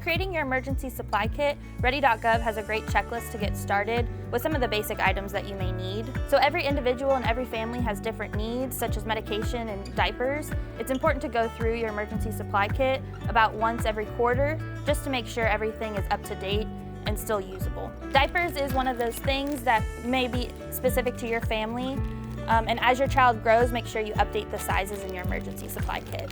creating your emergency supply kit, Ready.gov has a great checklist to get started with some of the basic items that you may need. So every individual and every family has different needs, such as medication and diapers. It's important to go through your emergency supply kit about once every quarter, just to make sure everything is up to date and still usable. Diapers is one of those things that may be specific to your family, and as your child grows, make sure you update the sizes in your emergency supply kit.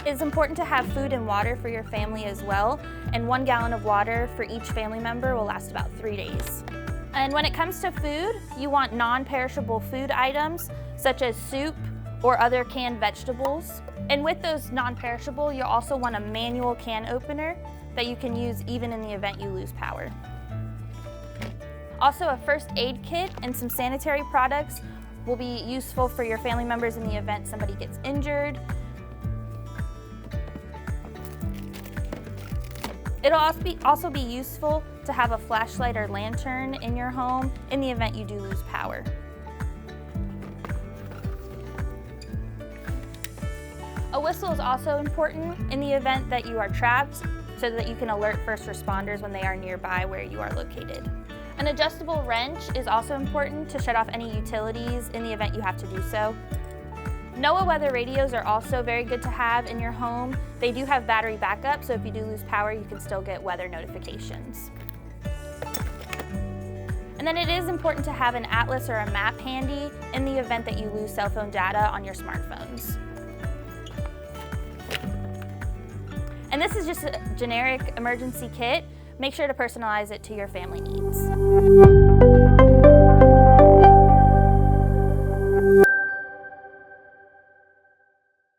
It's important to have food and water for your family as well, and 1 gallon of water for each family member will last about 3 days. And when it comes to food, you want non-perishable food items such as soup or other canned vegetables. And with those non-perishable, you'll also want a manual can opener that you can use even in the event you lose power. Also, a first aid kit and some sanitary products will be useful for your family members in the event somebody gets injured. It'll also be useful to have a flashlight or lantern in your home in the event you do lose power. A whistle is also important in the event that you are trapped, so that you can alert first responders when they are nearby where you are located. An adjustable wrench is also important to shut off any utilities in the event you have to do so. NOAA weather radios are also very good to have in your home. They do have battery backup, so if you do lose power, you can still get weather notifications. And then it is important to have an atlas or a map handy in the event that you lose cell phone data on your smartphones. And this is just a generic emergency kit. Make sure to personalize it to your family needs.